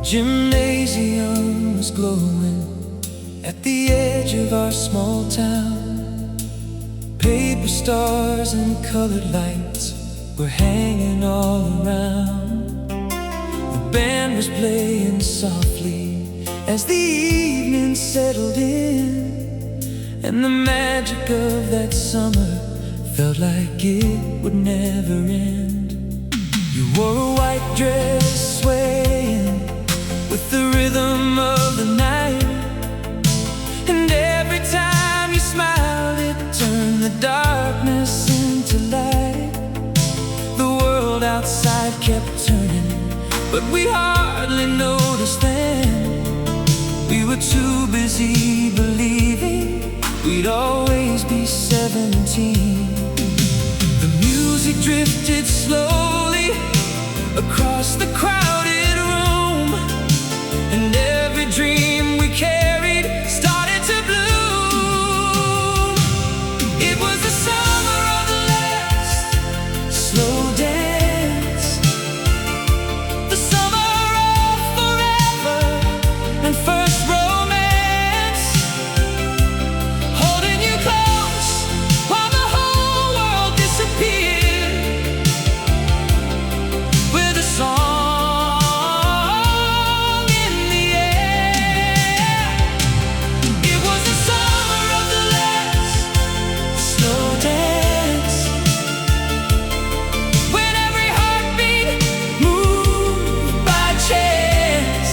Gymnasium was glowing at the edge of our small town. Paper stars and colored lights were hanging all around. The band was playing softly as the evening settled in, and the magic of that summer felt like it would never end. You wore a white dress swaying with the rhythm of the night, and every time you smiled it turned the darkness into light. The world outside kept turning, but we hardly noticed then. We were too busy believing we'd always be 17. The music drifted slowly across the crowded room, and every dream we carried started to bloom. It was the summer of the last slow dance, the summer of forever and first romance, holding you close while the whole world disappeared, with a song in the air. It was the summer of the last slow dance, when every heartbeat moved by chance.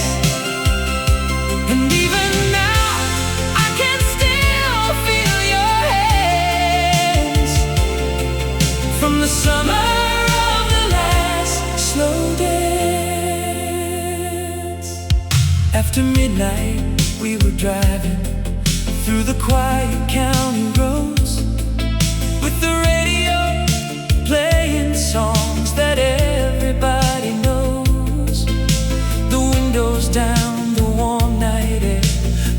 And even now I can still feel your hands from the summer of the last slow dance. After midnight we were driving through the quiet county roads, with the radio playing songs that everybody knows. The windows down, the warm night air,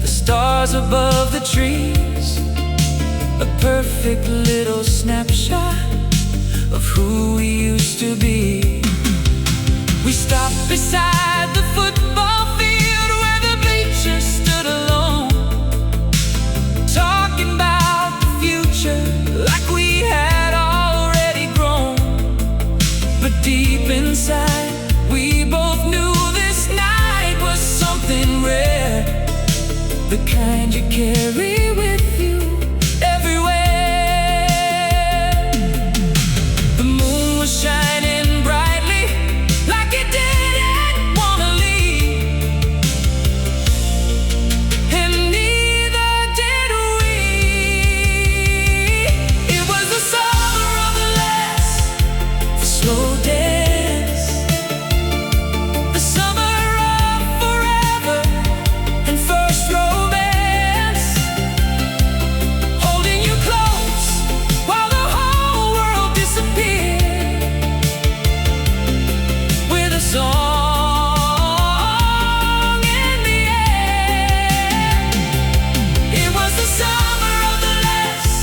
the stars above the trees, a perfect little snapshot of who we used to be. We stopped beside the football field where the bleachers stood alone, talking about the future like we had already grown. But deep inside we both knew this night was something rare, the kind you carry with you everywhere. The moon was shining brightly like it didn't wanna leave, and neither did we. It was the summer of the last slow dance, the summer of forever and first romance, holding you close while the whole world disappeared, with a song in the air. It was the summer of the last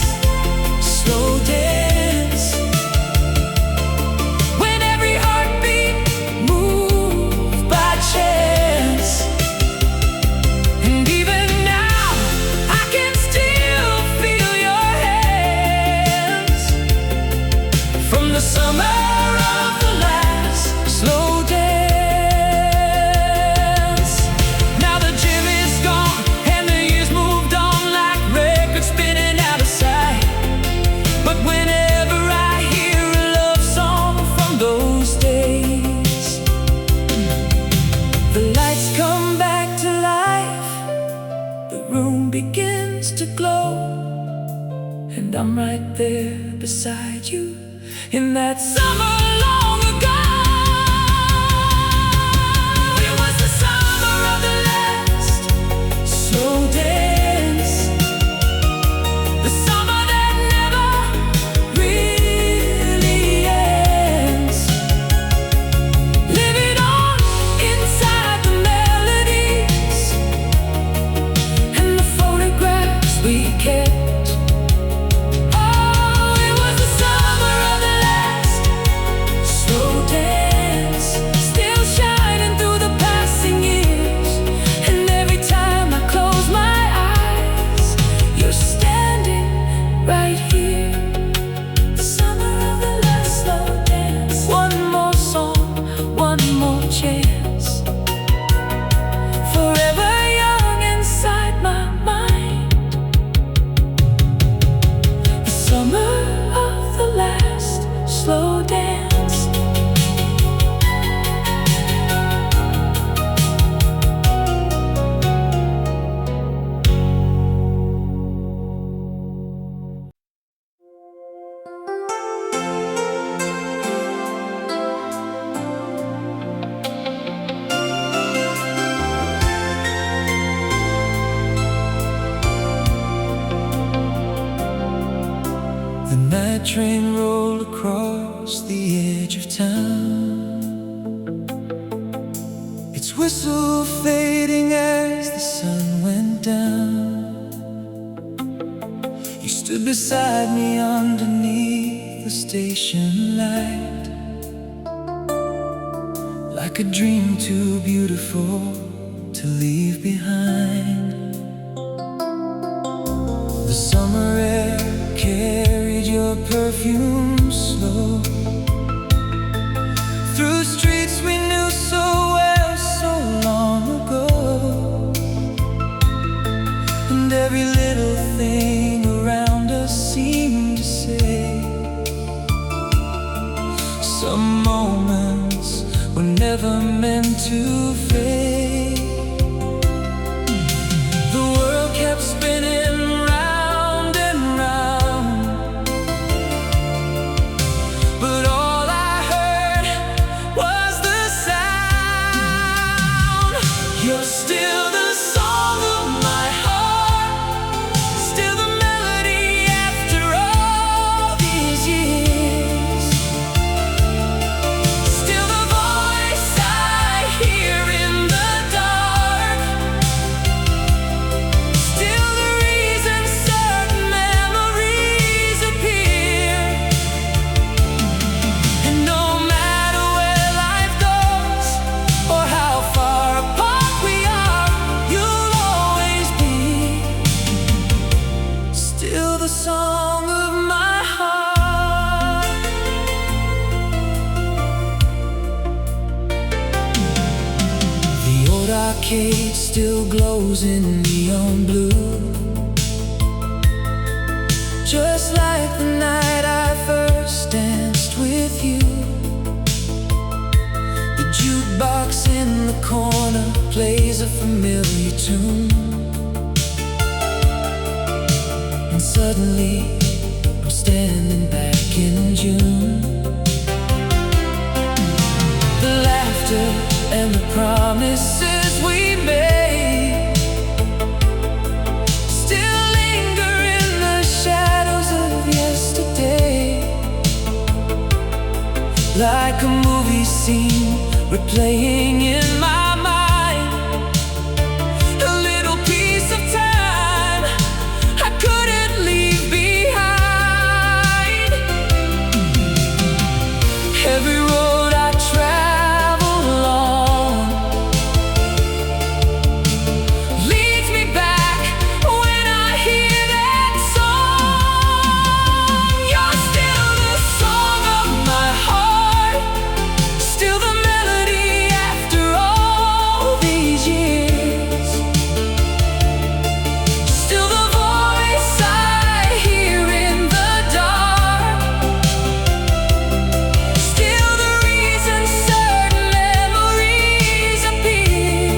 slow dance, when every heartbeat moved by chance. And even now I can still feel your hands from the summer of the last slow dance. Now the gym is gone and the years moved on like records spinning out of sight, but whenever I hear a love song from those days, the lights come back to life, the room begins to glow, and I'm right there beside you in that summer long ago. It was the summer of the last slow dance, the summer that never really ends, living on inside the melodies and the photographs we kept. Oh, it was the summer of the last one more chance. Forever young inside my mind. The summer of the last slow dance. The night train rolled across the edge of town, its whistle fading as the sun went down. You stood beside me underneath the station light, like a dream too beautiful to leave behind. The summer air carried your perfume slow through streets we knew so well so long ago, and every little thing around us seemed to say, some moments were never meant to fade. The world kept spinning arcade still glows in neon blue, just like the night I first danced with you. The jukebox in the corner plays a familiar tune, and suddenly I'm standing back in June. The laughter and the promises we made still linger in the shadows of yesterday, like a movie scene replaying in my mind. A little piece of time I couldn't leave behind. Every road I travel along leads me back when I hear that song. You're still the song of my heart, still the melody after all these years, still the voice I hear in the dark, still the reason certain memories appear.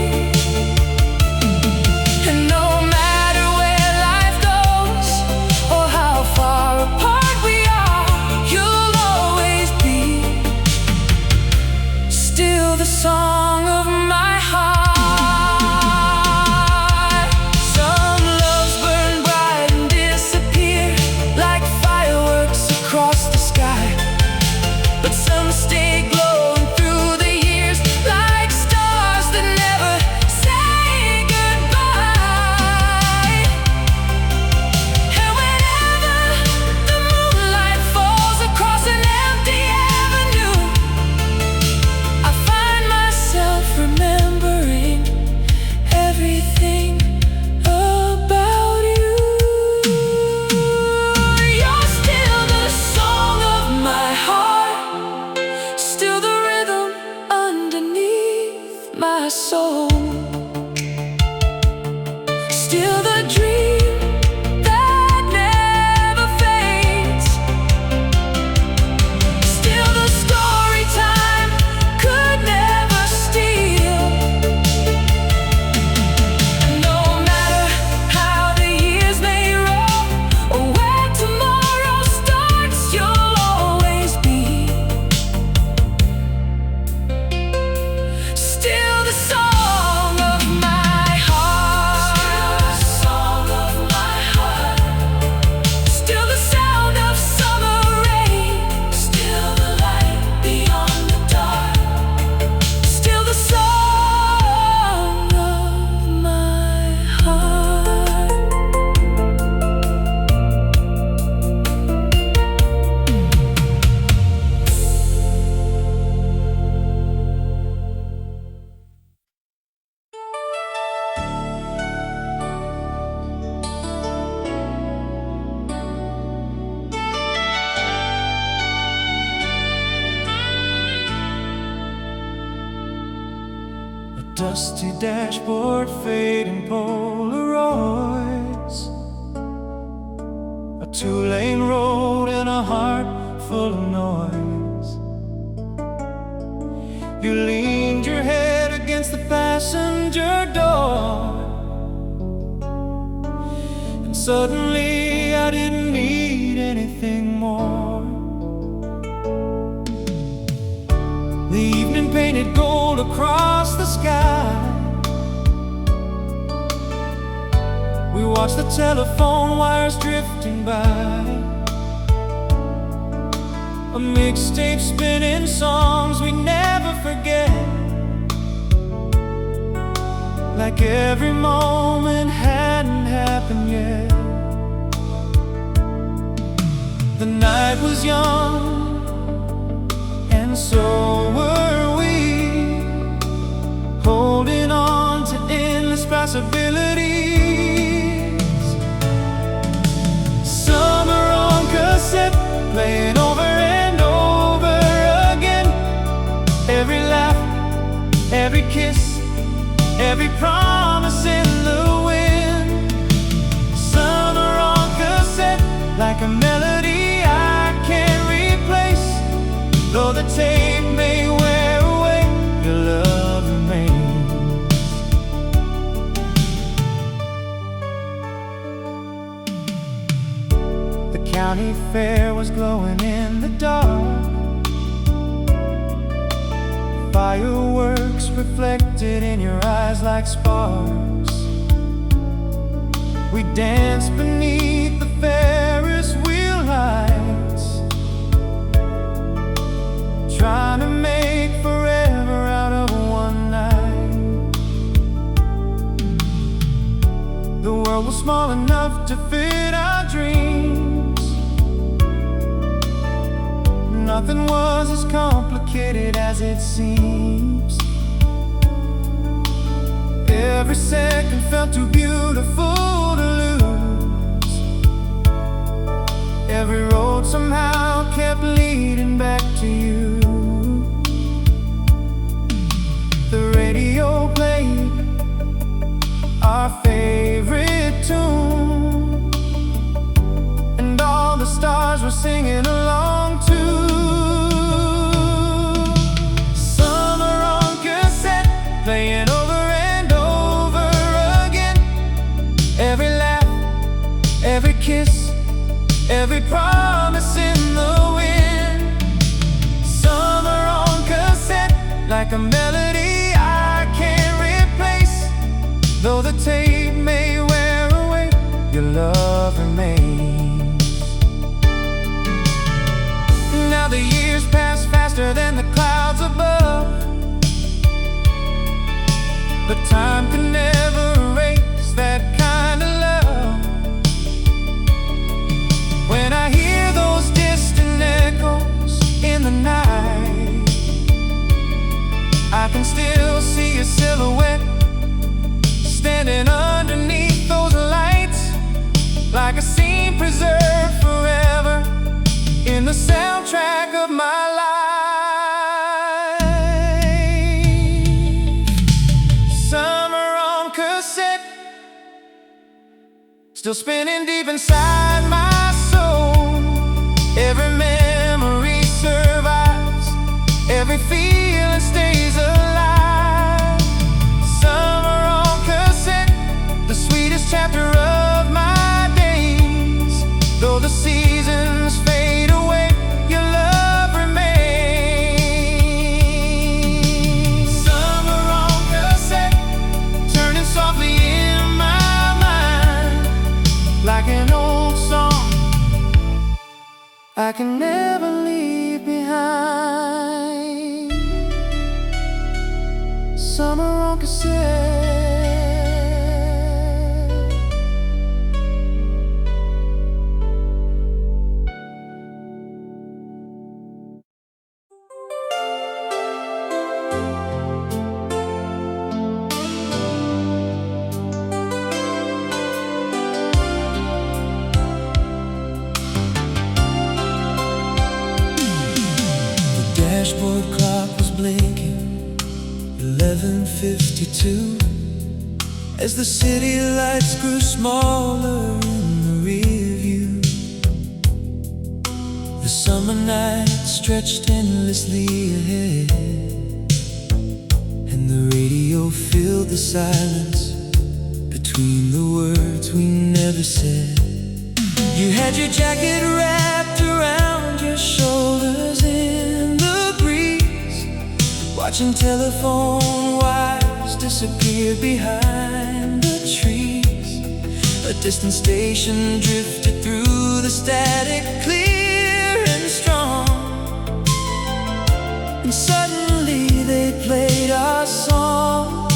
And no matter where life goes or how far apart we are, you'll always be still the song of my heart. Some loves burn bright and disappear like fireworks across the sky, but some stay glowing through the years like stars that never say goodbye. And whenever the moonlight falls across an empty avenue, I find myself my soul. Still the dream that never fades. Still the story time could never steal. No matter how the years may roll, or where tomorrow starts, you'll always be. Still the song of my heart. Still the song of my heart. Still the sound of summer rain. Still the light beyond the dark. Still the song of my heart. A dusty dashboard, fading Polaroids, a two-lane road and a heart full of noise. You leaned your head against the passenger door, and suddenly I didn't need anything more. The evening painted gold across the sky. We watched the telephone wires drifting by. A mixtape spinning songs we never forget. Like every moment hadn't happened yet. The night was young, and so were we, holding on to endless possibilities. Summer on cassette, playing over and over again. Every laugh, every kiss, every promise in the wind. Summer on cassette, like a melody I can't replace. Though the tape may wear away, your love remains. The county fair was glowing in the dark. Fireworks reflected in your eyes like sparks. We danced beneath the Ferris wheel lights, trying to make forever out of one night. The world was small enough to fit our dreams. Nothing was as complicated as it seems. Every second felt too beautiful to lose. Every road somehow kept leading back to you. The radio played our favorite tune, and all the stars were singing along too. Summer on cassette, playing over and over again. Every laugh, every kiss, every promise in the wind. Summer on cassette, like a melody I can't replace. Though the tape may wear away, your love remains. Now the years pass faster than the clouds above, but time can never erase that kind of love. When I hear those distant echoes in the night, I can still see your silhouette standing underneath those lights, like a scene preserved forever in the soundtrack of my life. still spinning deep inside my soul. Every memory survives, every feeling stays alive. Summer on cassette, the sweetest chapter of my days. Though the seasons fade away, your love remains. Summer on cassette, turning softly in my mind, like an old song I can never leave behind. Summer on cassette. Dashboard clock was blinking 11:52 as the city lights grew smaller in the rear view. The summer night stretched endlessly ahead, and the radio filled the silence between the words we never said. You had your jacket wrapped around your shoulders in the breeze, watching telephone wires disappear behind the trees. A distant station drifted through the static, clear and strong, and suddenly they played our song.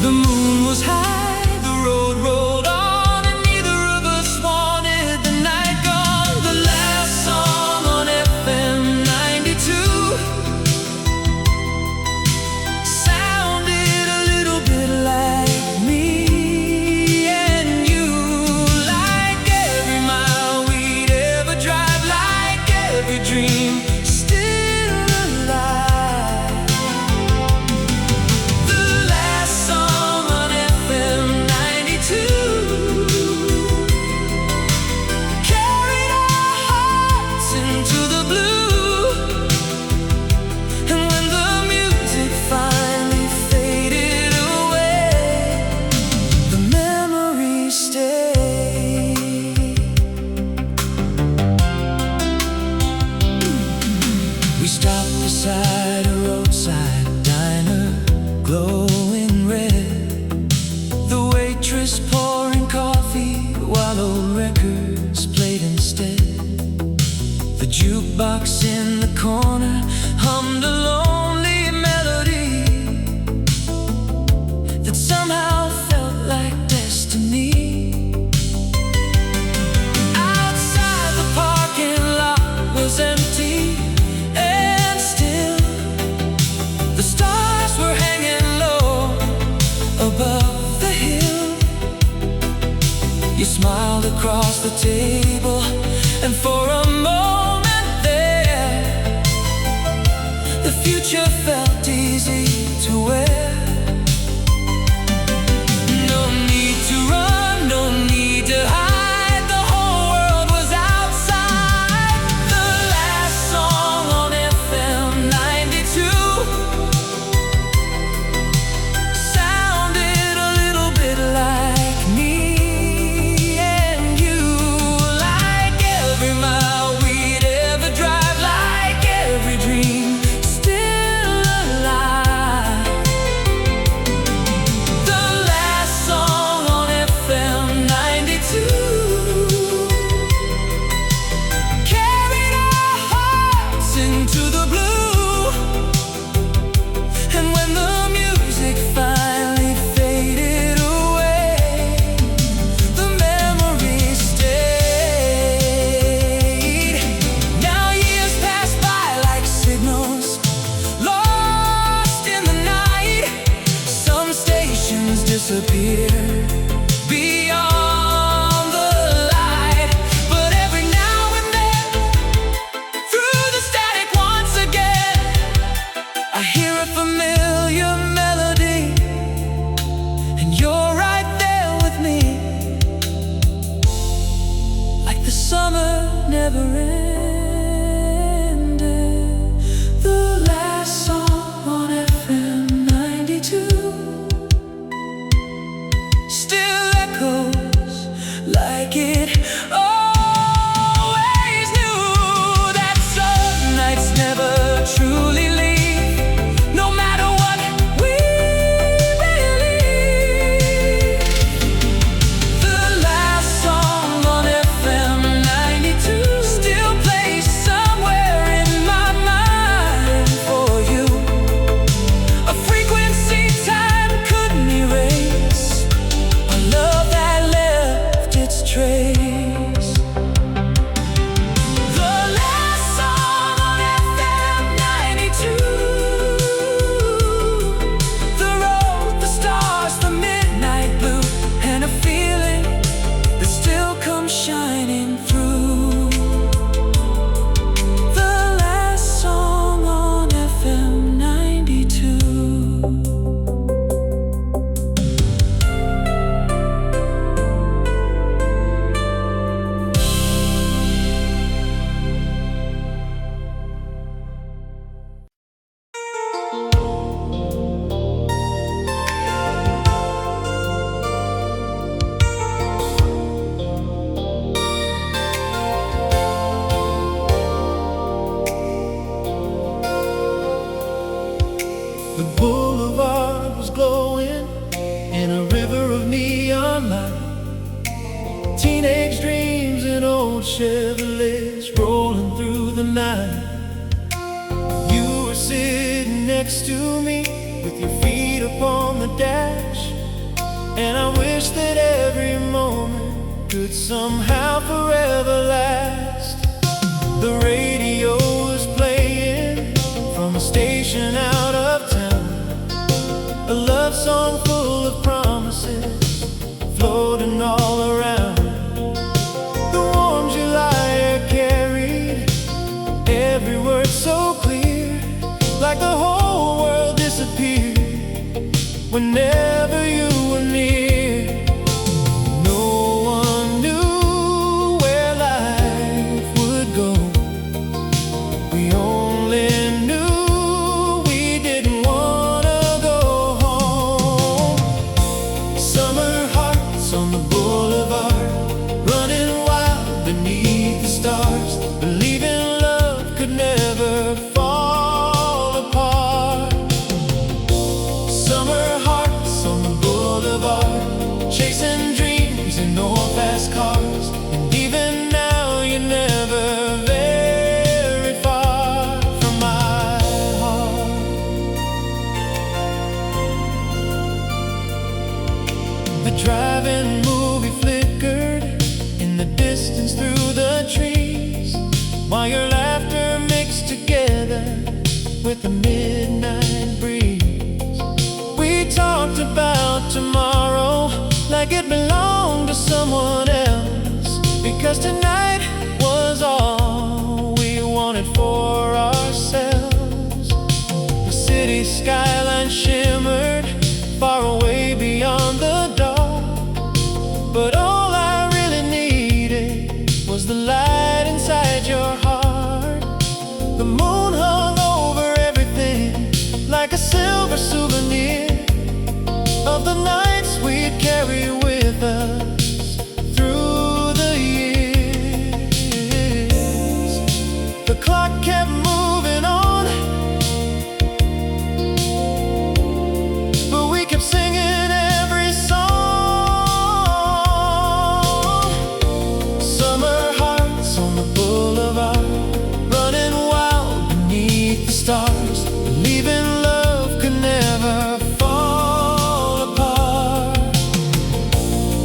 The moon was high, the road rolled on, and neither of us wanted the night gone. The last song on FM 92 sounded a little bit like me and you, like every mile we'd ever drive, like every dream still alive. The last song on FM 92 carried our hearts into the blue, and when the music finally faded away, the memories stayed. We stopped beside a roadside diner, glowing red. The waitress pouring coffee while old records played instead. The jukebox in the corner hummed a lonely melody that somehow felt like destiny. Outside, the parking lot was empty and still. The stars were hanging low above the hill. You smiled across the table, and for a moment there, the future felt easy to wear. No need to run, no need to hide, the whole world was outside. The last song on FM 92 sounded a little bit like me and you, like every mile we'd ever drive, like every dream still alive. The last song on FM 92 carried our hearts into the blue, and when the music finally faded away, the memories stayed. Now years pass by like signals lost in the night. Some stations disappear beyond the light, but every now and then, through the static once again, I hear a familiar melody, and you're right there with me. The boulevard was glowing in a river of neon light. Teenage dreams in old Chevrolets rolling through the night. You were sitting next to me with your feet upon the dash, and I wish that every moment could somehow forever last. The radio was playing from a station out of town, a love song full of promises floating all around. The warm July air carried every word so clear, like the whole world disappeared whenever you were near. No one knew where life would go. We only knew we didn't wanna go home. Summer hearts on the boulevard, running wild beneath the stars, believing love could never fall apart. Summer hearts on the boulevard, chasing dreams in old fast cars, and even now you're never very far from my heart. The drive-in movie flickered in the distance through the trees, while your laughter mixed together with the midnight breeze. We talked about tomorrow like it belonged to someone else, because tonight was all we wanted for ourselves. The city skyline shimmered far away beyond the dark, but all I really needed was the light inside your heart. The moon hung over everything like a silver souvenir of the nights we'd carry with us through the years. The clock kept moving on, but we kept singing every song. Summer hearts on the boulevard, running wild beneath the stars, believing love could never fall apart.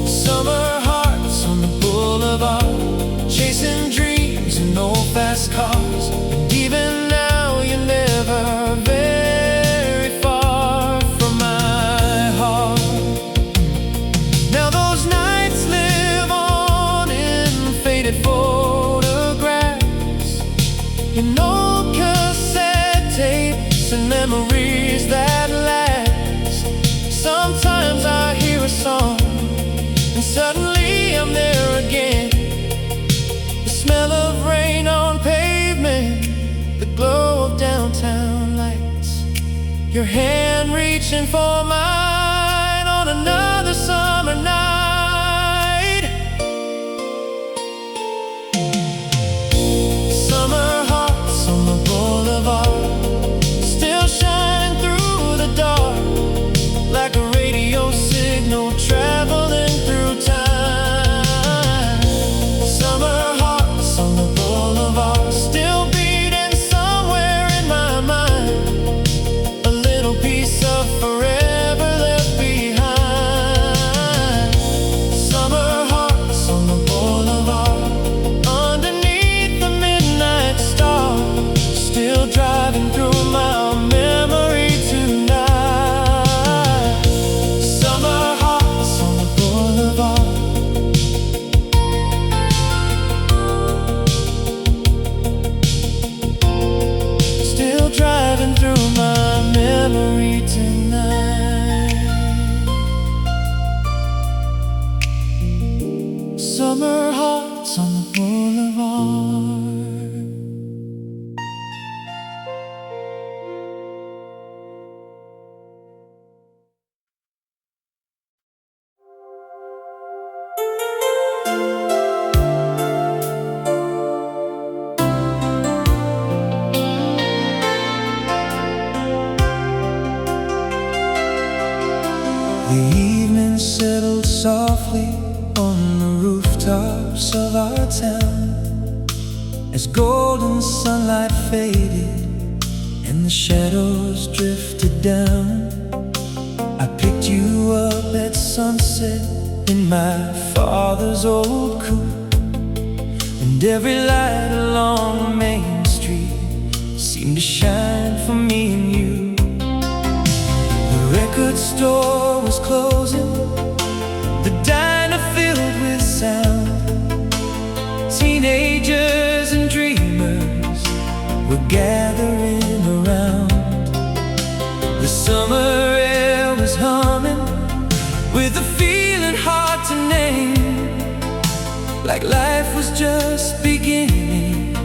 Summer hearts on the boulevard, chasing dreams in old fast cars, and even now you're never very far from my heart. Now those nights live on in faded photographs, in old cassette tapes and memories that last. Sometimes I hear a song and suddenly I'm there again. The smell of rain on pavement, the glow of downtown lights, your hand reaching for mine on another summer night. Summer hearts on the boulevard, still shining through the dark, like a radio signal traveling through time. Summer hearts on the boulevard, still beating somewhere in my mind, a little piece of forever left behind. The evening settled softly on the rooftops of our town, as golden sunlight faded and the shadows drifted down. I picked you up at sunset in my father's old coupe, and every light along Main Street seemed to shine for me and you. The record store was closing, the diner filled with sound. Teenagers and dreamers were gathering around. The summer air was humming with a feeling hard to name, like life was just beginning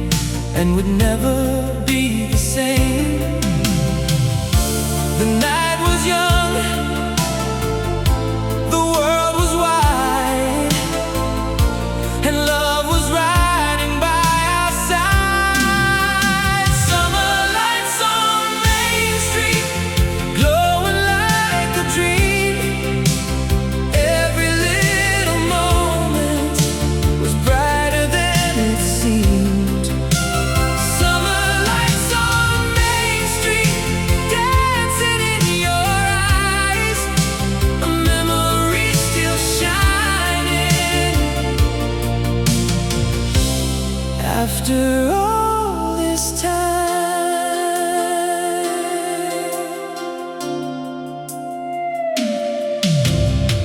and would never be the same. The night was young, the world was wide, and love was riding by our side. Summer lights on Main Street, glowing like a dream. Every little moment was brighter than it seemed. Summer lights on Main Street, dancing in your eyes, a memory still shining. After all this time,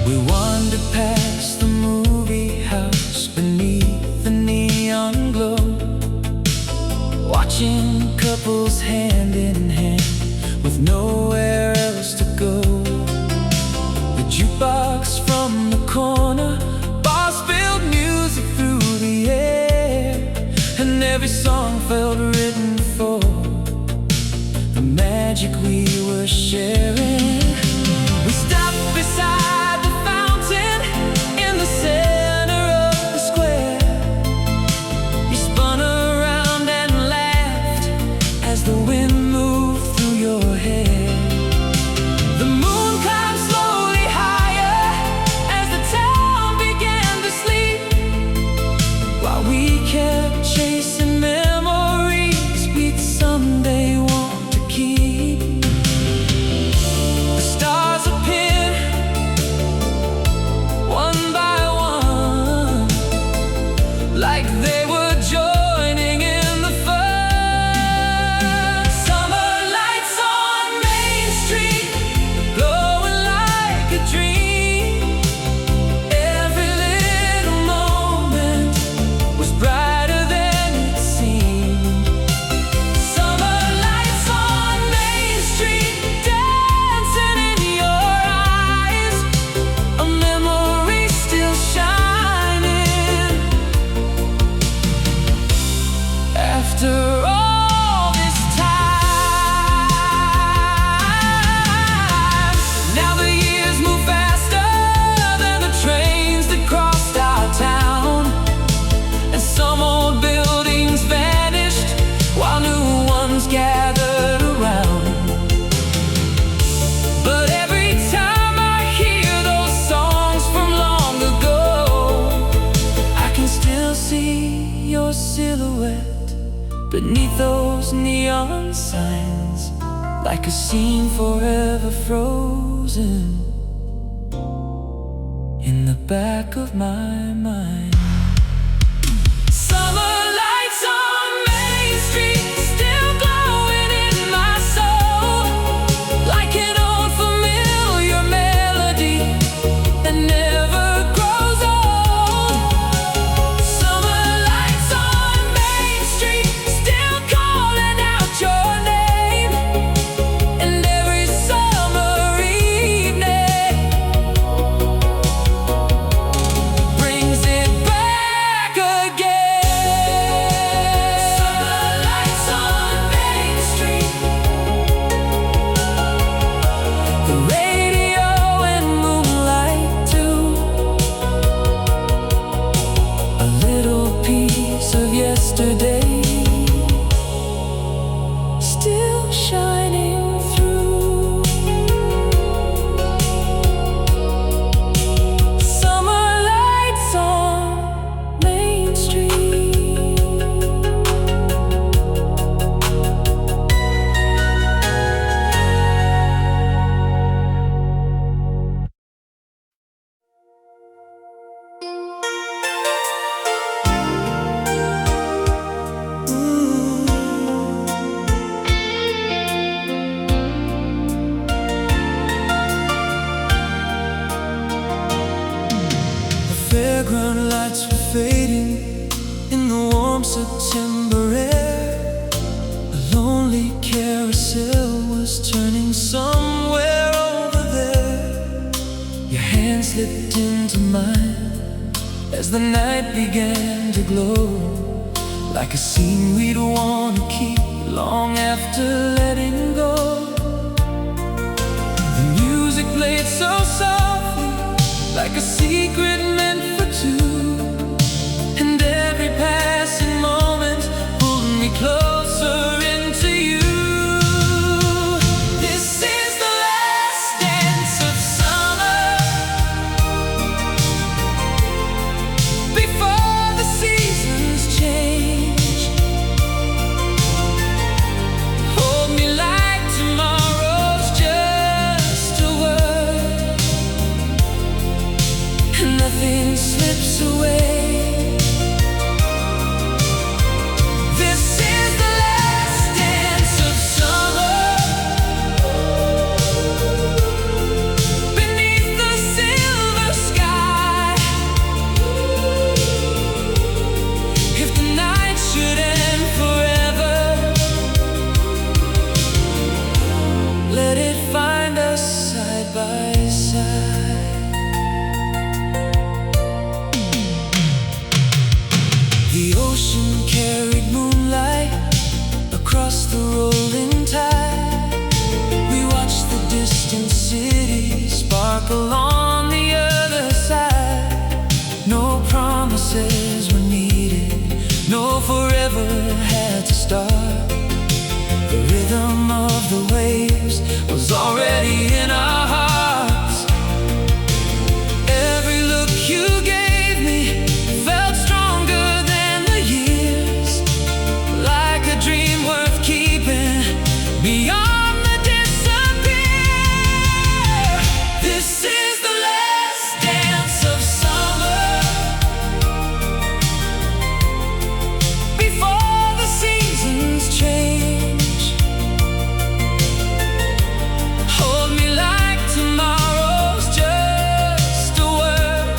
we wandered past the movie house beneath the neon glow, watching couples hand in hand with nowhere else to go. The jukebox from the corner bar spilled music through the air, and every song felt written for the magic we were sharing. We stopped beside the fountain in the center of the square. You spun around and laughed as the wind moved through your hair. The moon climbed slowly higher as the town began to sleep, while we kept chasing memories we'd someday want to keep. The stars appeared one by one, like they were joining in the fun. Summer lights on Main Street, glowing like a dream. Every little moment was brighter than it seemed. Summer lights on Main Street, dancing in your eyes, a memory still shining. After all this time, now the years move faster than the trains that crossed our town, and some old buildings vanished while new ones gathered around. But every time I hear those songs from long ago, I can still see your silhouette beneath those neon signs, like a scene forever frozen in the back of my mind. Summer lights on Main Street, still glowing in my soul, like an old familiar melody that never grows old. Summer lights on Main Street, still calling out your name, and every summer evening brings it back again. fairground lights were fading in the warm September air. A lonely carousel was turning somewhere over there. Your hand slipped into mine as the night began to glow, like a scene we'd want to keep long after letting go. The music played so softly, like a secret meant for two, and every passing moment pulled me closer into you. This is the last dance of summer, before the seasons change. Hold me like tomorrow's just a word, and nothing slips away. This is the last dance of summer, beneath the silver sky. If the night should end forever, let it find us side by side. The ocean carried moonlight across the rolling tide. We watched the distant city sparkle on the other side. No promises were needed, no forever had to start. The rhythm of the waves was already in our hearts. Every look you gave me felt stronger than the years, like a dream worth keeping beyond the disappear. This is the last dance of summer, before the seasons change. Hold me like tomorrow's just a word,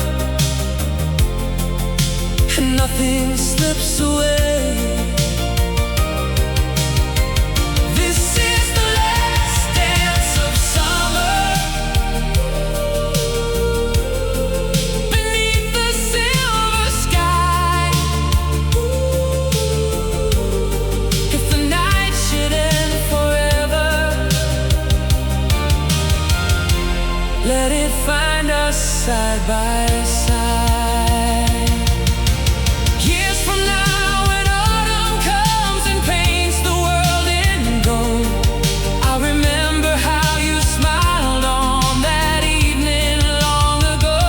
and nothing slips away. This is the last dance of summer, beneath the silver sky. If the night should end forever, let it find us side by side. Years from now, when autumn comes and paints the world in gold, I remember how you smiled on that evening long ago.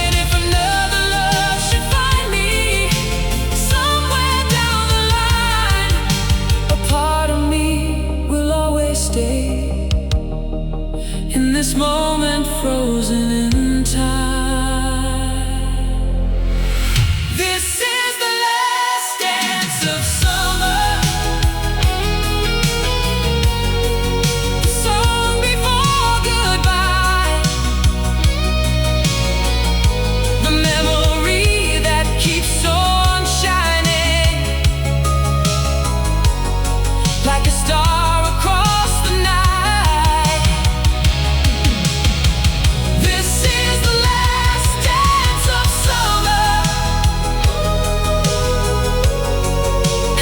And if another love should find me somewhere down the line, a part of me will always stay in this moment frozen in time. This is the last dance of summer, the song before goodbye, the memory that keeps on shining, like a star across the night. This is the last dance of summer,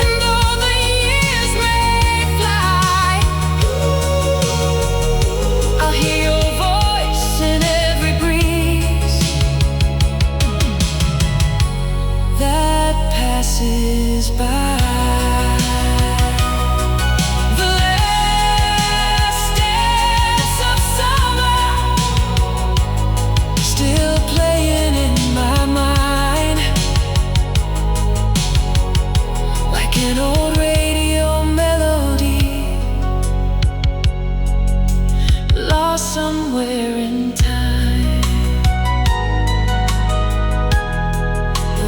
and though the years may fly, I'll hear your voice in every breeze that passes by. The last dance of summer, still playing in my mind, like an old radio melody, lost somewhere in time.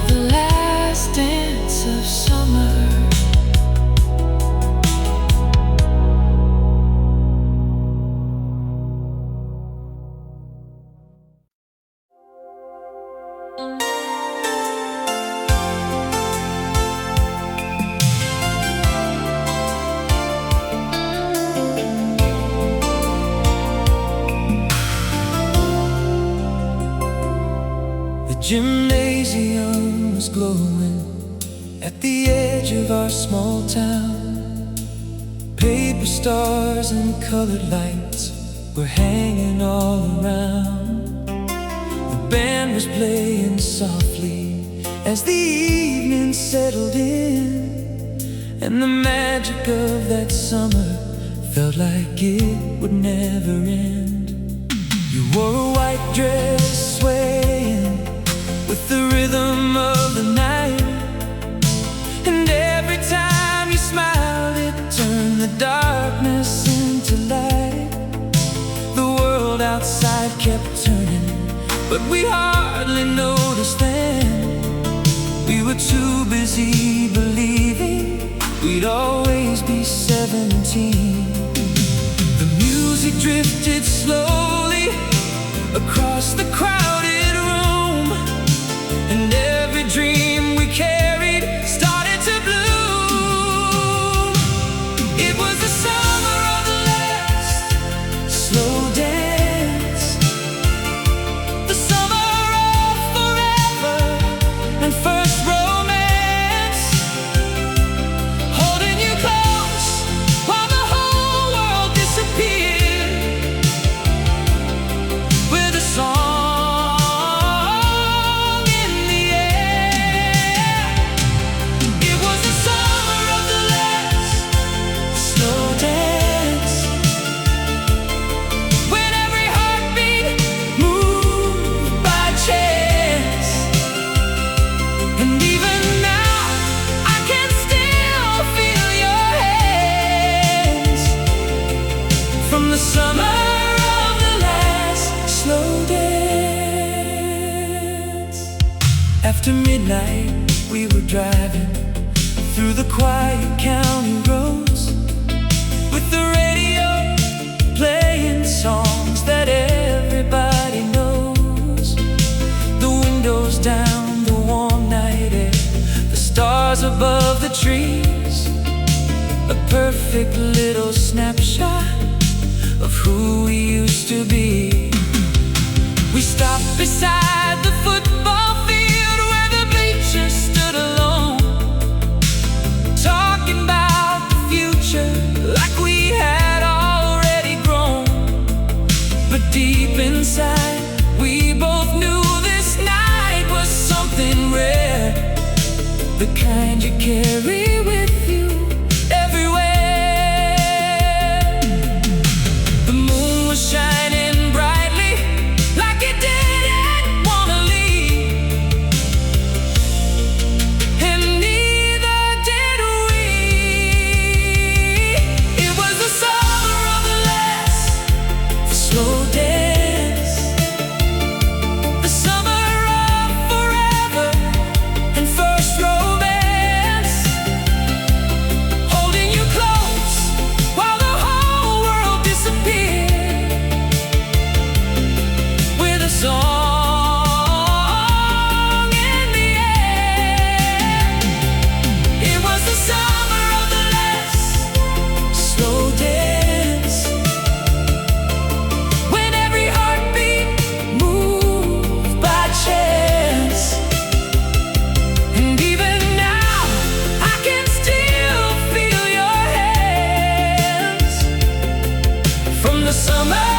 The last dance of summer. gymnasium was glowing at the edge of our small town. Paper stars and colored lights were hanging all around. The band was playing softly as the evening settled in, and the magic of that summer felt like it would never end. You wore a white dress swaying with the rhythm of the night, and every time you smiled it turned the darkness into light. The world outside kept turning, but we hardly noticed then. We were too busy believing we'd always be 17. The music drifted slowly across the crowded room, and every dream we carried started to bloom. It was the summer of the last slow dance, the summer of forever and first romance, holding you close while the whole world disappeared, with a song in the air. It was the summer of the last slow dance, when every heartbeat moved by chance. And even now I can still feel your hands from the summer of the last slow dance. After midnight we were driving through the quiet county roads, with the radio playing songs that everybody knows. The windows down, the warm night air, the stars above the trees, a perfect little snapshot of who we used to be. We stopped beside the football field where the bleachers stood alone, talking about the future like we had already grown. But deep inside we both knew this night was something rare, the kind you carry with you everywhere. The moon was shining brightly like it didn't wanna leave, and neither did we. It was the summer of the last slow dance, the summer of forever and first romance, holding you close while the whole world disappeared, with a song in the air. It was the summer of the last slow dance, when every heartbeat moved by chance. And even now I can still feel your hands from the summer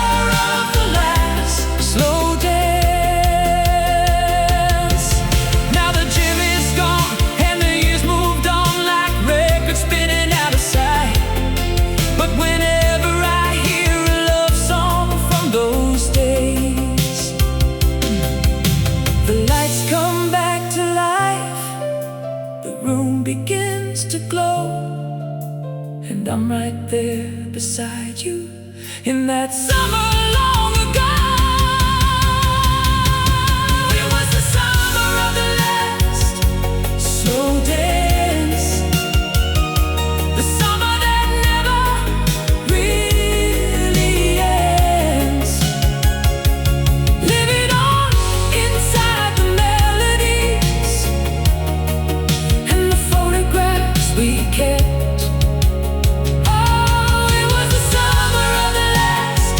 of the last slow dance. Now the gym is gone and the years moved on like records spinning out of sight. But whenever I hear a love song from those days, the lights come back to life, the room begins to glow, and I'm right there beside you in that summer long ago. It was the summer of the last slow dance, the summer that never really ends, living on inside the melodies and the photographs we kept. Oh, it was the summer of the last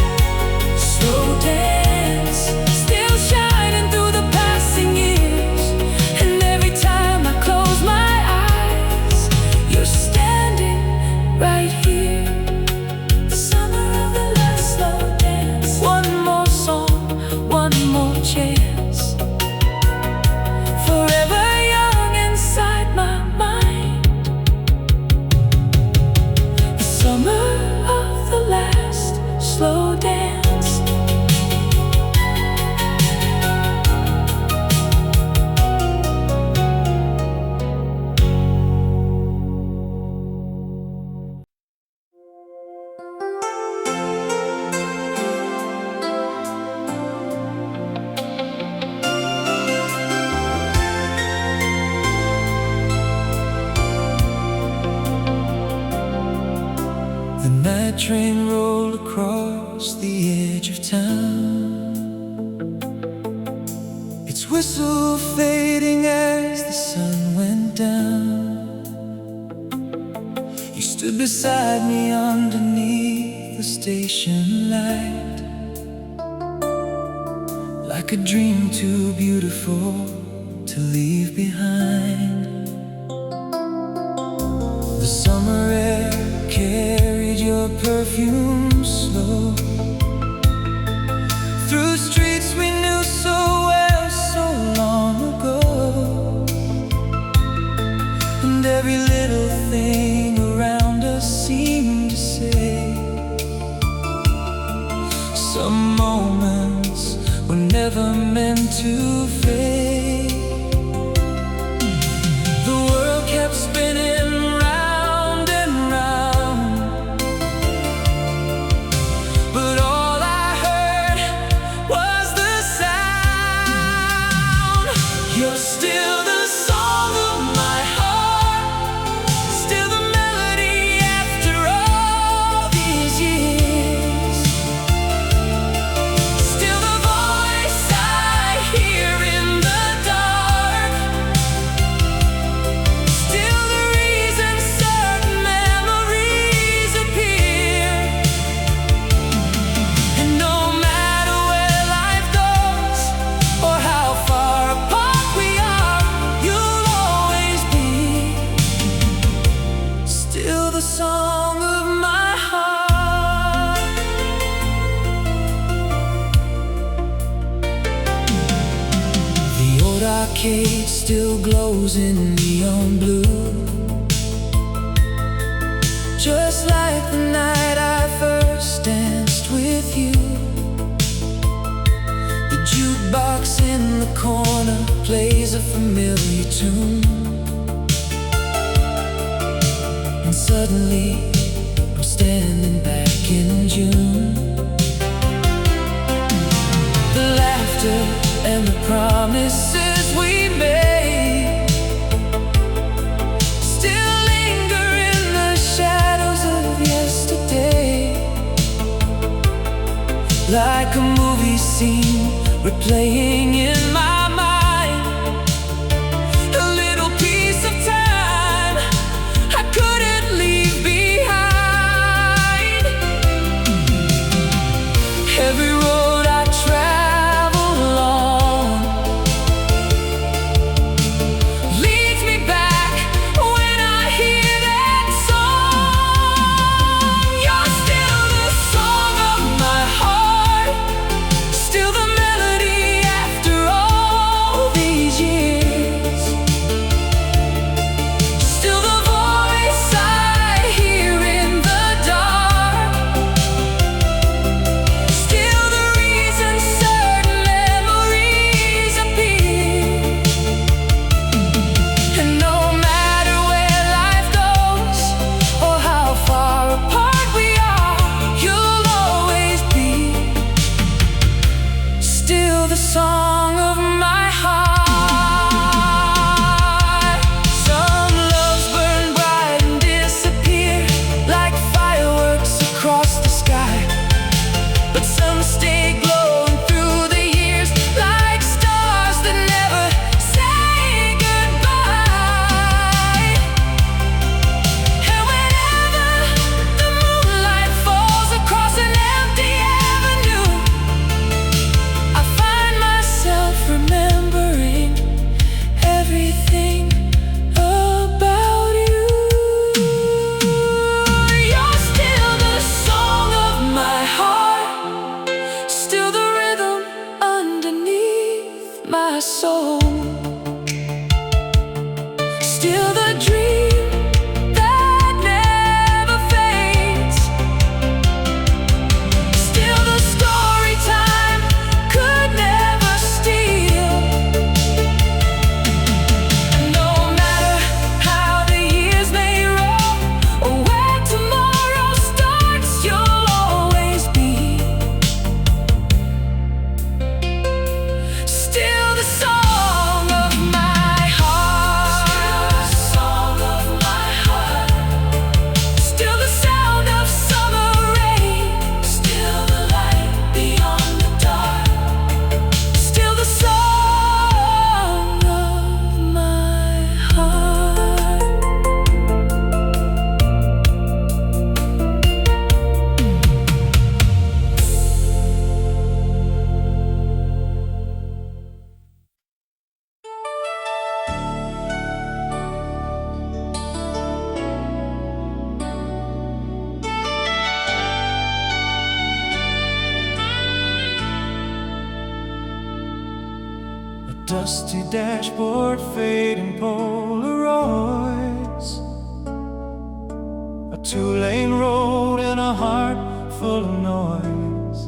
train rolled across the edge of town, its whistle fading as the sun went down. You stood beside me underneath the station light, like a dream too beautiful to leave behind. The summer air carried your perfume slow through streets we knew so well so long ago, and every little thing around us seemed to say, some moments were never meant to fade. The world kept spinning round and round, but all I heard was the sound. You're still the song of my heart, still the melody after all these years, still the voice I hear in the dark, still the reason certain memories appear. And no matter where life goes or how far apart we are, you'll always be still the song of my heart. The old arcade still glows in neon blue, just like the night I first danced with you. The jukebox in the corner plays a familiar tune, and suddenly I'm standing back in June. The laughter and the promises we made still linger in the shadows of yesterday, like a movie scene replaying in my mind, a little piece of time I couldn't leave behind. Every road I travel along leads me back when I hear that song. You're still the song of my heart, still the melody after all these years, still the voice I hear in the dark, still the reason certain memories appear. And no matter where life goes or how far apart we are, you'll always be still the song of my heart. Some loves burn bright and disappear like fireworks across the sky, but some stay glowing through the years like stars that never say goodbye. And whenever the moonlight falls across an empty avenue, I find myself remembering everything about you. You're still the song of my heart, still the rhythm underneath my soul, still the dream that never fades, still the story time could never steal. No matter how the years may roll or where tomorrow starts, you'll always be still the song dusty dashboard, fading Polaroids, a two-lane road and a heart full of noise.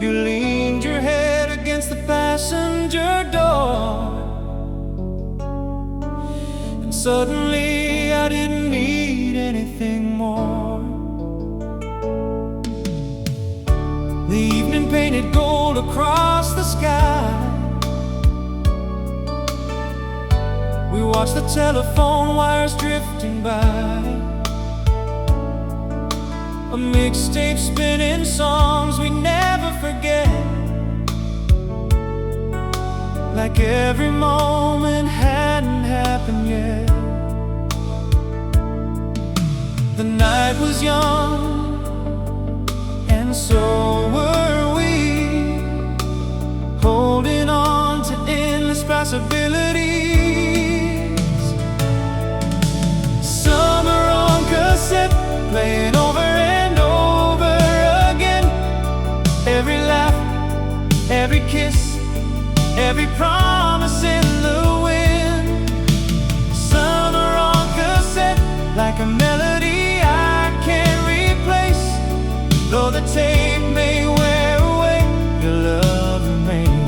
You leaned your head against the passenger door, and suddenly I didn't need anything more. The evening painted gold across the sky. We watched the telephone wires drifting by, a mixtape spinning songs we never forget, like every moment hadn't happened yet. The night was young, and so were we, holding on to endless possibilities. Summer on cassette, playing over and over again. Every laugh, every kiss, every promise in the wind. Summer on cassette, like a melody I can't replace. Though the tape may wear away, your love remains.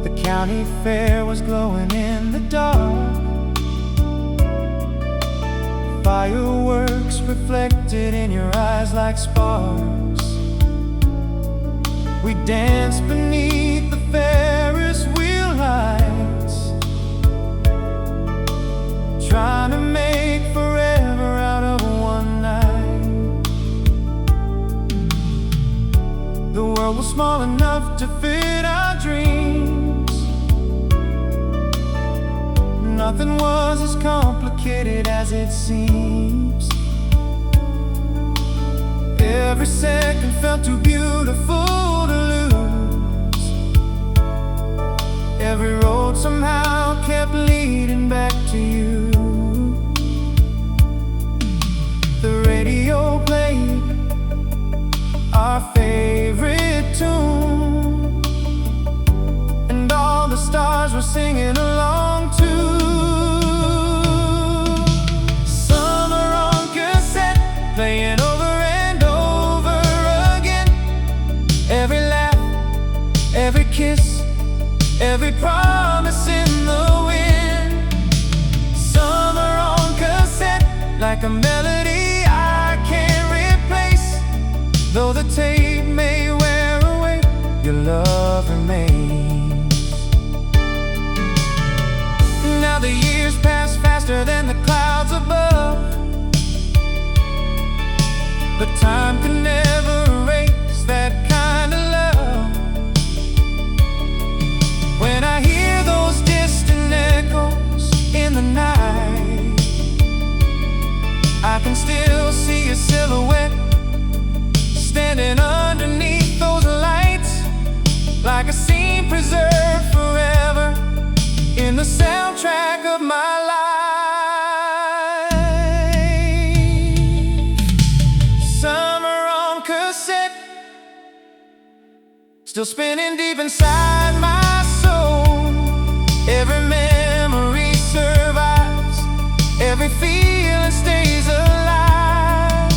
The county fair was glowing in the dark, fireworks reflected in your eyes like sparks. We danced beneath the Ferris wheel lights, trying to make forever out of one night. The world was small enough to fit our dreams. Nothing was as complicated as it seems. Every second felt too beautiful to lose. Every road somehow kept leading back to you. The radio played our favorite tune, and all the stars were singing along too. Summer on cassette, playing over and over again. Every laugh, every kiss, every promise in the wind. Summer on cassette, like a melody I can't replace. Though the tape may wear away, your love remains. Now the years pass faster than the clouds above, but time can never erase that kind of love. When I hear those distant echoes in the night, I can still see your silhouette standing underneath those lights, like a scene preserved forever in the soundtrack of my life. Summer on cassette, still spinning deep inside my soul. Every memory survives, every feeling stays alive.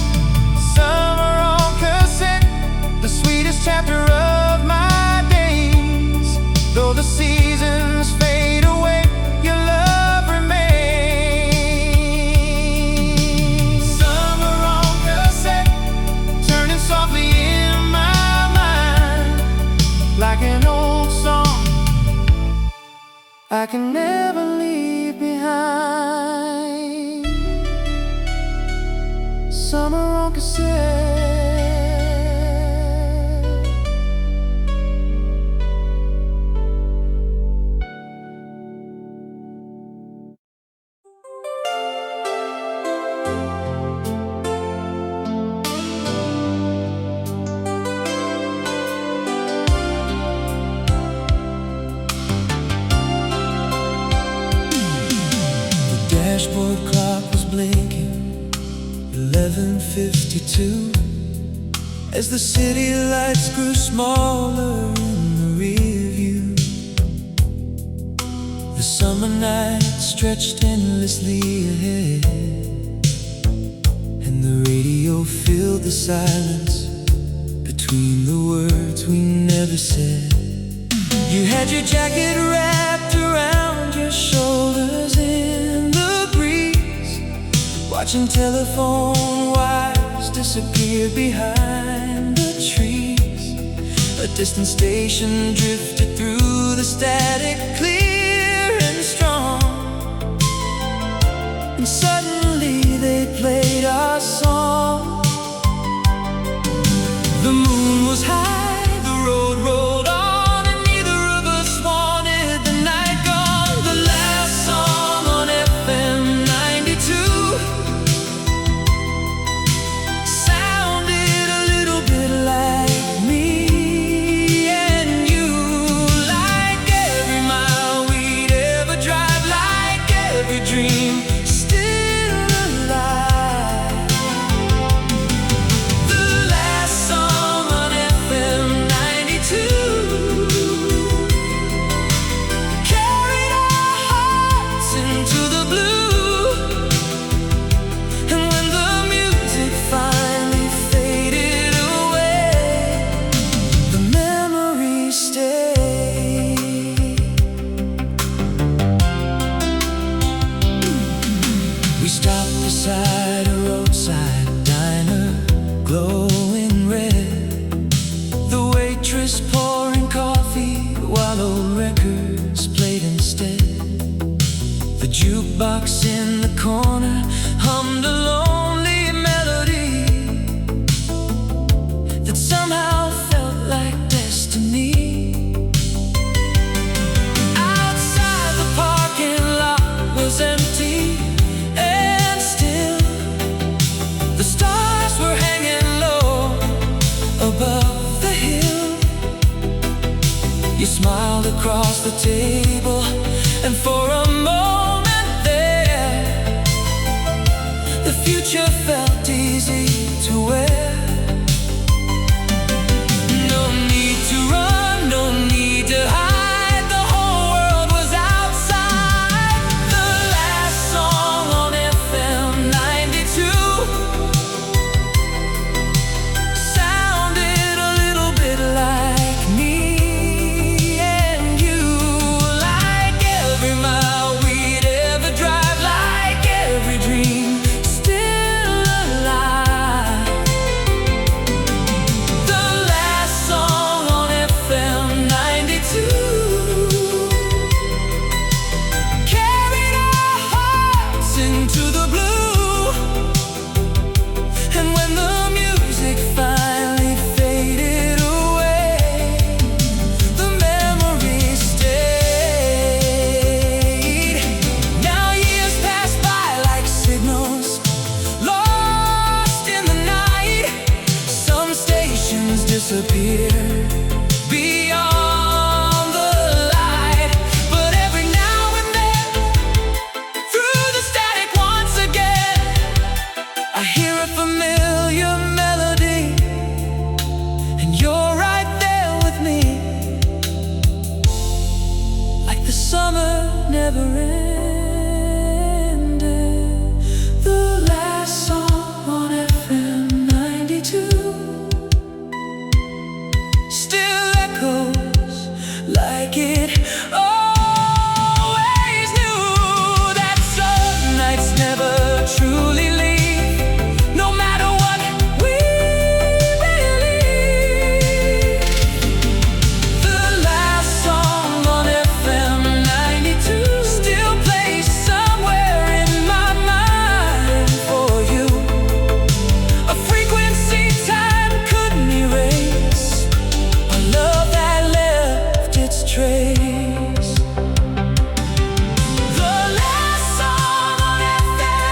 Summer on cassette, the sweetest chapter of my days. Though the seasons fade away, your love remains. Summer on cassette, turning softly in my mind, like an old song I can never leave behind. Summer on cassette. The dashboard clock was blinking, 11:52, as the city lights grew smaller in the rear view. The summer night stretched endlessly ahead, and the radio filled the silence between the words we never said. You had your jacket wrapped around your shoulders in the breeze, watching telephone wires disappear behind the trees. A distant station drifted through the static, clear and strong, and suddenly they played our song. The moon was high, the road rolled on, and neither of us wanted the night gone. The last song on FM 92 sounded a little bit like me and you, like every mile we'd ever drive, like every dream still alive. The last song on FM 92 carried our hearts into the blue, and when the music finally faded away, the memory stayed. We stopped beside a roadside diner, glowing red, the waitress pouring coffee while old records played instead. The jukebox in the corner hummed a lonely melody that somehow felt like destiny. Outside, the parking lot was empty and still. The stars were hanging low above the hill. You smiled across the table, and for a moment there, the future felt easy to wear. No need to run, no need to hide, the whole world was outside. The last song on FM 92 sounded a little bit like me and you, like every mile we'd ever drive, like every dream still alive. The last song on FM 92 carried our hearts into the blue, and when the music finally faded away, the memory stayed. Now years pass by like signals lost in the night. Some stations disappear beyond the light, but every now and then, through the static once again, I hear a familiar melody, and you're right there with me, like the summer never ended. The last song on FM 92 still echoes like it always knew, that some nights never truly leave, no matter what we believe. The last song on FM 92 still plays somewhere in my mind for you, a frequency time couldn't erase, a love that left its trace. The last song on FM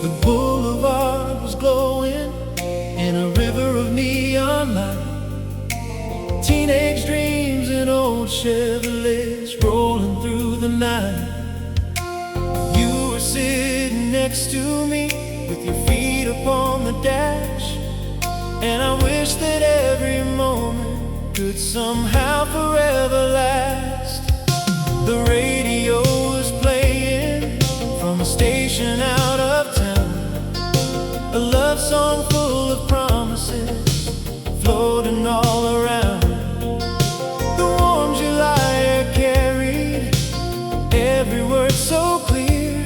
The boulevard was glowing in a river of neon light. Teenage dreams in old Chevrolets rolling through the night. You were sitting next to me with your feet upon the dash, and I wish that every moment could somehow forever last. The radio was playing from a station out of town, a love song full of promises floating all around. The warm July air carried every word so clear,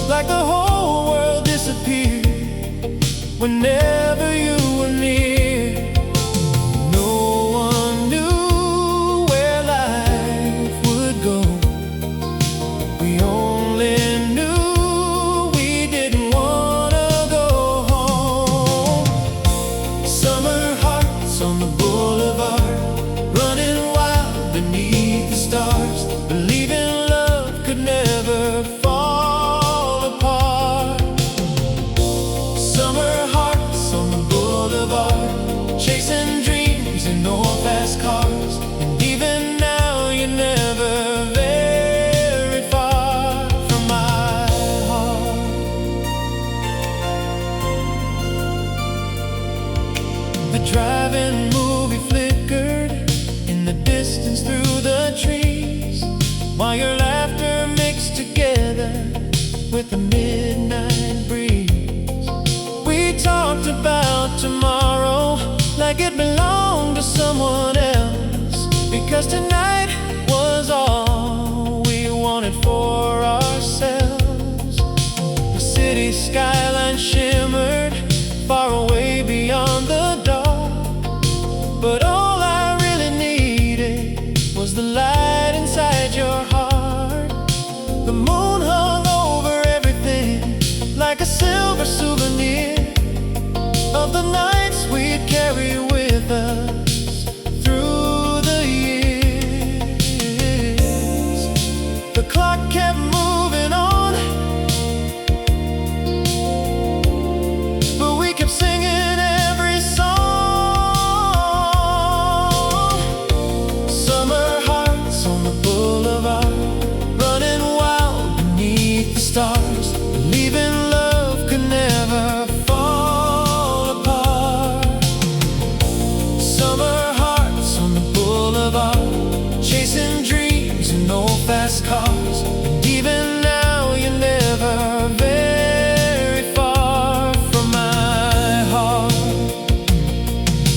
like the whole world disappeared whenever you were near. No one knew where life would go. We only knew we didn't wanna go home. Summer hearts on the boulevard, running wild beneath the stars, believing love could never fall apart. Summer hearts on the boulevard, chasing dreams in old fast cars, and even now you're never very far from my heart. The drive-in movie flickered in the distance through the trees, while your laughter mixed together with the midnight breeze. We talked about tomorrow like it belonged to someone else, because tonight was all we wanted for ourselves. The city skyline shimmered far away beyond the dark, but all I really needed was the light inside your heart. The moon hung over everything like a silver souvenir of the nights we'd carry with us through the years. The clock kept moving on, but we kept singing every song. Summer hearts on the boulevard, running wild beneath the stars, believing love could never fall apart. Summer hearts on the boulevard, chasing dreams in old fast cars, and even now you're never very far from my heart.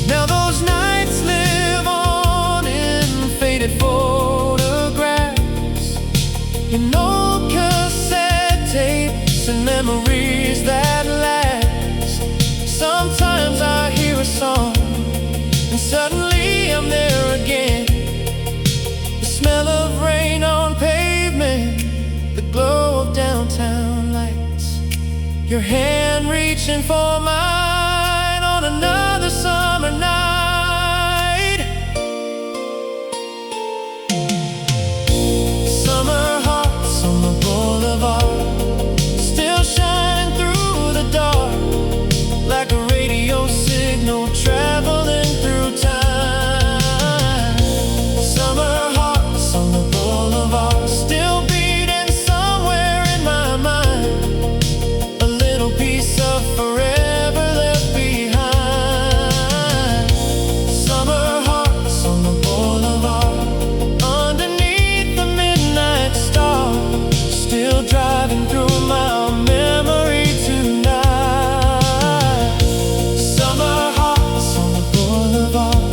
Now those nights live on in faded photographs, in old cassette tapes and memories that last. Sometimes I hear a song and suddenly I'm there again. The smell of rain on pavement, the glow of downtown lights, your hand reaching for mine on another summer night. Summer hearts on the boulevard, still shining through the dark, like a radio signal traveling through time. Summer hearts on the boulevard, still beating somewhere in my mind, a little piece of forever left behind. Summer hearts on the boulevard, underneath the midnight star, still driving through my memory tonight. Summer hearts on the boulevard,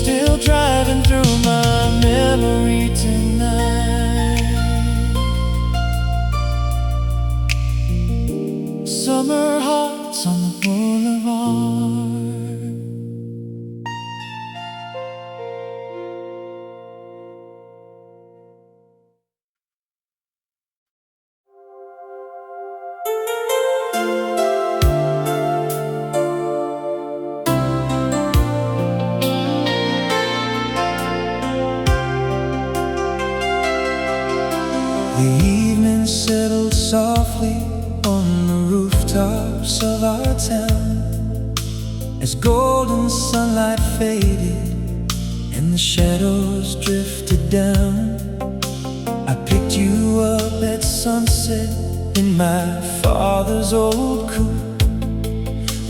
still driving through my memory tonight. Summer hearts on the boulevard. softly on the rooftops of our town as golden sunlight faded and the shadows drifted down. I picked you up at sunset in my father's old coupe,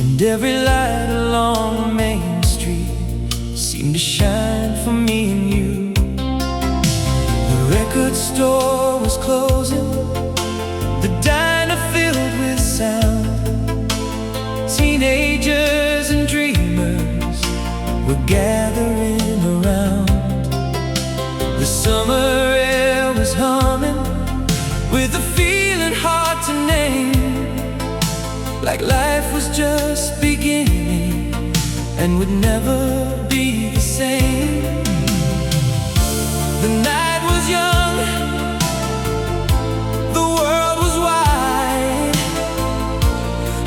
and every light along Main Street seemed to shine for me and you. The record store was closing, the diner filled with sound. Teenagers and dreamers were gathering around. The summer air was humming with a feeling hard to name, like life was just beginning and would never be the same. The night was young, the world was wide,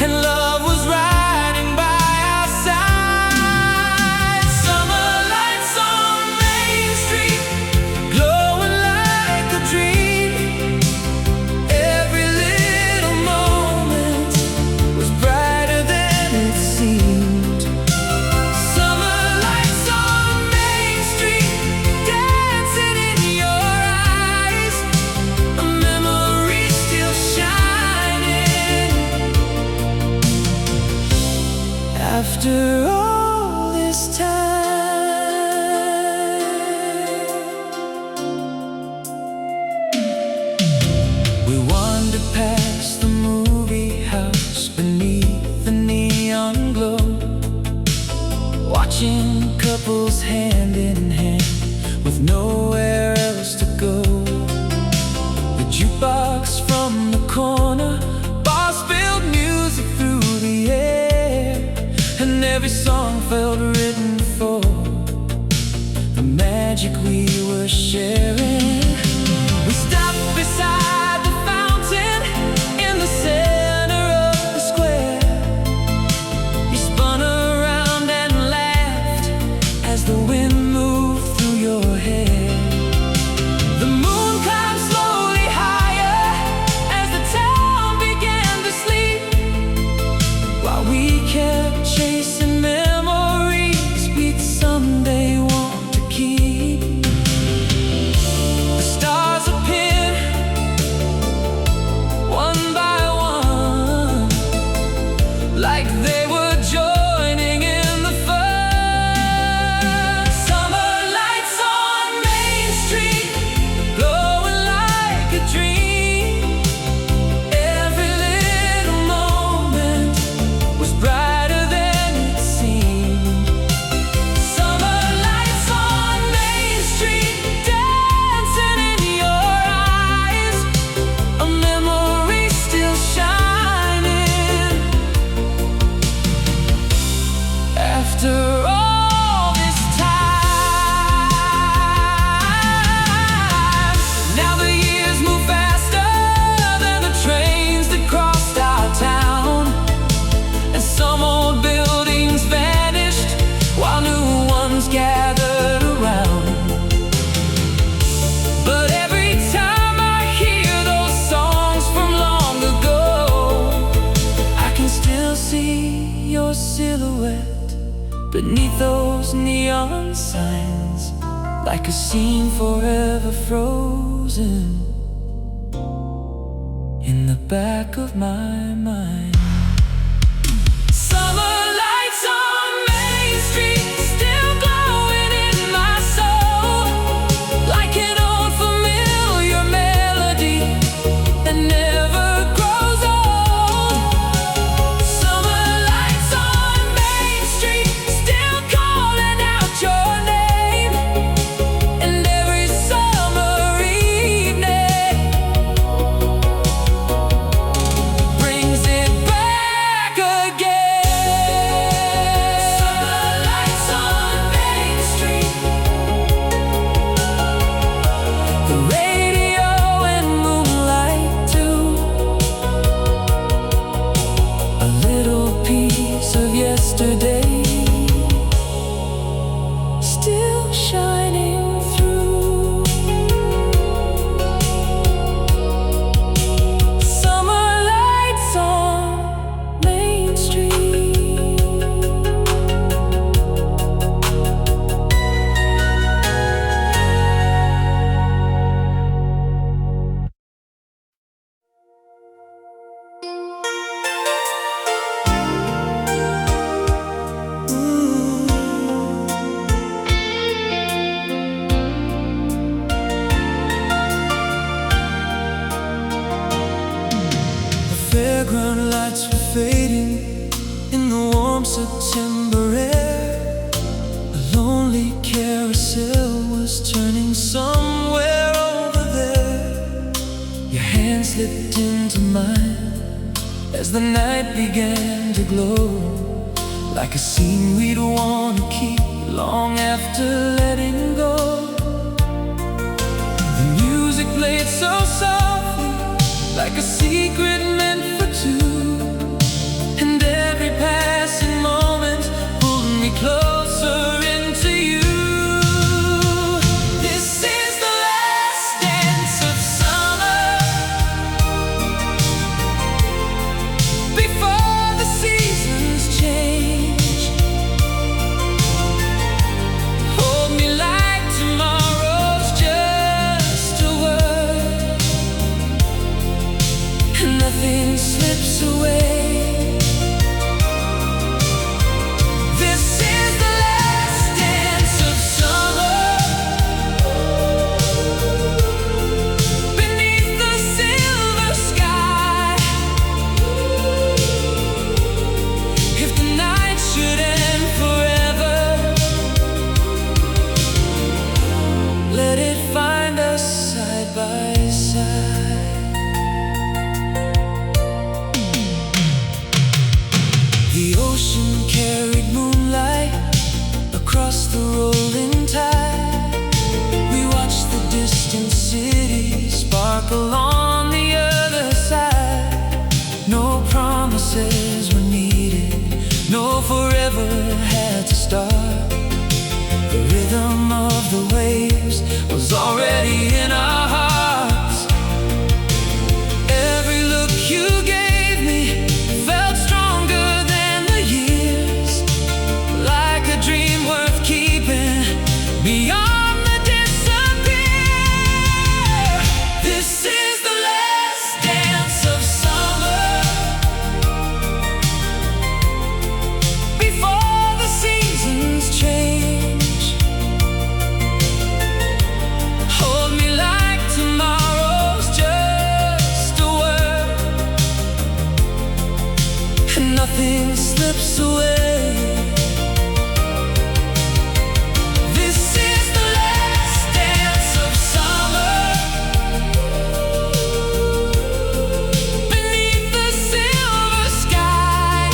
and love was riding by our side. Summer lights on Main Street, glowing like a dream. Every little moment was brighter than it seemed. Summer lights on Main Street, dancing in your eyes, a memory still shining. After all this time, we wandered past the movie house beneath the neon glow, watching couples hand in hand with nowhere else to go. The jukebox from the corner bar spilled music through the air, and every song felt written for the magic we were sharing. We stopped beside the fountain in the center of the square. You spun around and laughed as the wind moved through your hair. The moon climbed slowly higher as the town began to sleep, while we kept chasing memories we'd someday want to keep. The stars appeared one by one, like they were joining in the fun. Summer lights on Main Street, glowing like a dream. Every little moment was brighter than it seemed. Summer lights on Main Street, dancing in your eyes, a memory still shining. After all this time, now the years move faster than the trains that crossed our town, and some old buildings vanished while new ones gathered around. But every time I hear those songs from long ago, I can still see your silhouette beneath those neon signs, like a scene forever frozen in the back of my mind. Summer lights on Main Street, still glowing in my soul, like an old familiar melody that never grows old. Summer lights on Main Street, still calling out your name, and every summer evening brings it back again. from somewhere over there. Your hand slipped into mine as the night began to glow, like a scene we'd want to keep long after letting go. The music played so softly, like a secret meant for two, and every passing moment pulled me closer into you. This is the last dance of summer, before the seasons change. Hold me like tomorrow's just a word, and nothing slips away. Let it find us side by side. The ocean carried moonlight across the rolling tide. We watched the distant city sparkle on the other side. No promises were needed, no forever had to start. The rhythm of the waves was already in our hearts. Every look you gave me felt stronger than the years, like a dream worth keeping beyond the disappear. This is the last dance of summer, before the seasons change. Nothing slips away. This is the last dance of summer, beneath the silver sky.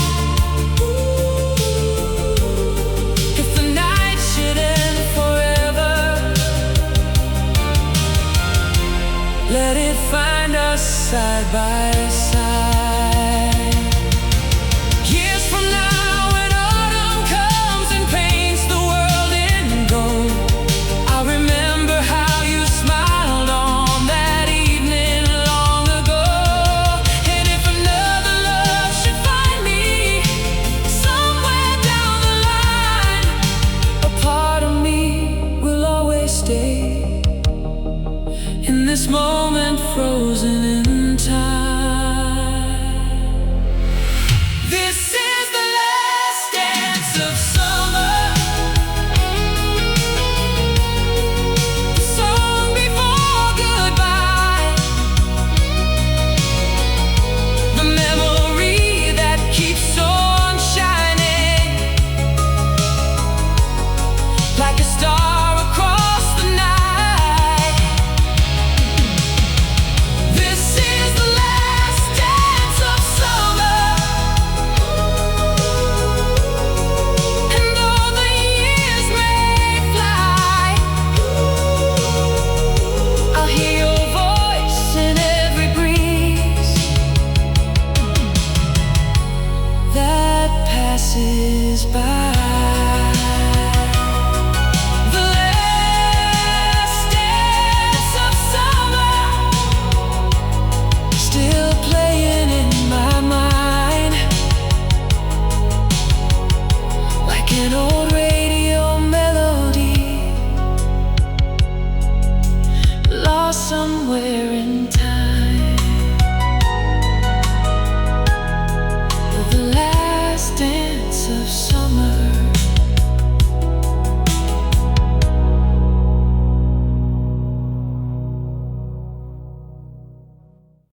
If the night should end forever, let it find us side by side. In this moment frozen in time, this is the last dance of summer, the song before goodbye, the memory that keeps on shining, like a star across the night. Passes by. The last dance of summer, still playing in my mind, like an old radio melody, lost somewhere in